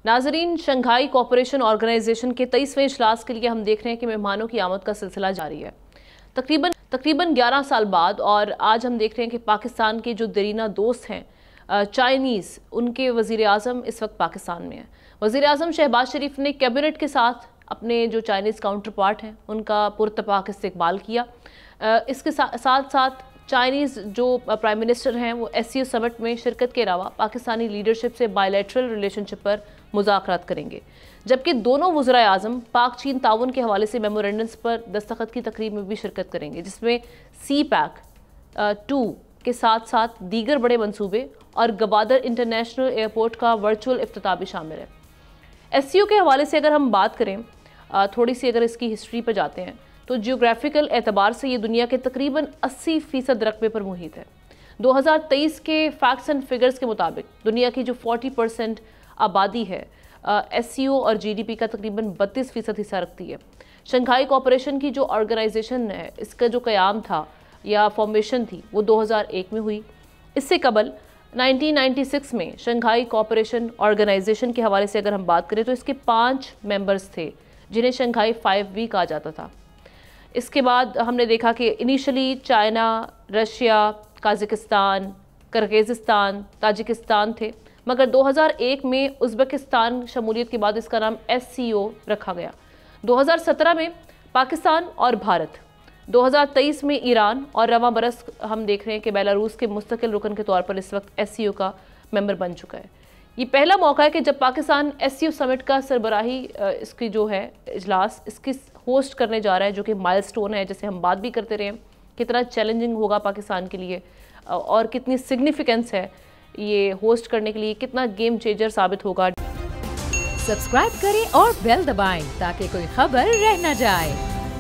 नाजरीन, Shanghai cooperation organisation के 23वें इजलास के लिए हम देख रहे हैं कि मेहमानों की आमद का सिलसिला जारी है। तकरीबन 11 साल बाद, और आज हम देख रहे हैं कि पाकिस्तान के जो दरीना दोस्त हैं चाइनीज़, उनके वज़ीर आज़म इस वक्त पाकिस्तान में हैं। वज़ीर आज़म शहबाज शरीफ ने कैबिनेट के साथ अपने जो चाइनीज़ काउंटर पार्ट हैं उनका पुरतपाक इस्तकबाल किया। इसके साथ साथ चाइनीज़ जो प्राइम मिनिस्टर हैं वो SCO समिट में शिरकत के अलावा पाकिस्तानी लीडरशिप से बायलैटरल रिलेशनशिप पर मुज़ाकरात करेंगे, जबकि दोनों वज़ीर आज़म पाक चीन ताउन के हवाले से मेमोरेंडम्स पर दस्तखत की तकरीब में भी शिरकत करेंगे, जिसमें CPEC 2 के साथ साथ दीगर बड़े मंसूबे और गवादर इंटरनेशनल एयरपोर्ट का वर्चुअल इफ्तिताह भी शामिल है। SCO के हवाले से अगर हम बात करें, थोड़ी सी अगर इसकी हिस्ट्री पर जाते हैं, तो जियोग्राफिकल एतबार से ये दुनिया के तकरीबन 80% रकबे पर मुहित है। 2023 के फैक्ट्स एंड फिगर्स के मुताबिक दुनिया की जो 40% आबादी है SCO और GDP का तकरीबन 32% हिस्सा रखती है। शंघाई कोऑपरेशन की जो ऑर्गेनाइजेशन है, इसका जो क़याम था या फॉर्मेशन थी वो 2001 में हुई। इससे कबल 1996 में शंघाई कोऑपरेशन ऑर्गेनाइजेशन के हवाले से अगर हम बात करें तो इसके 5 मेंबर्स थे, जिन्हें शंघाई 5V कहा जाता था। इसके बाद हमने देखा कि initially China, Russia, Kazakhstan, Kyrgyzstan, Tajikistan थे, मगर 2001 में उज़्बेकिस्तान शमूलियत के बाद इसका नाम SCO रखा गया। 2017 में पाकिस्तान और भारत, 2023 में ईरान, और रवां बरस हम देख रहे हैं कि बेलारूस के मुस्तकिल रुकन के तौर पर इस वक्त SCO का मेंबर बन चुका है। ये पहला मौका है कि जब पाकिस्तान SCO समिट का सरबराही इसकी जो है इजलास इसकी होस्ट करने जा रहा है, जो कि माइलस्टोन है, जैसे हम बात भी करते रहे कितना चैलेंजिंग होगा पाकिस्तान के लिए और कितनी सिग्निफिकेंस है ये होस्ट करने के लिए, कितना गेम चेंजर साबित होगा। सब्सक्राइब करें और बेल दबाएं ताकि कोई खबर रह न जाए।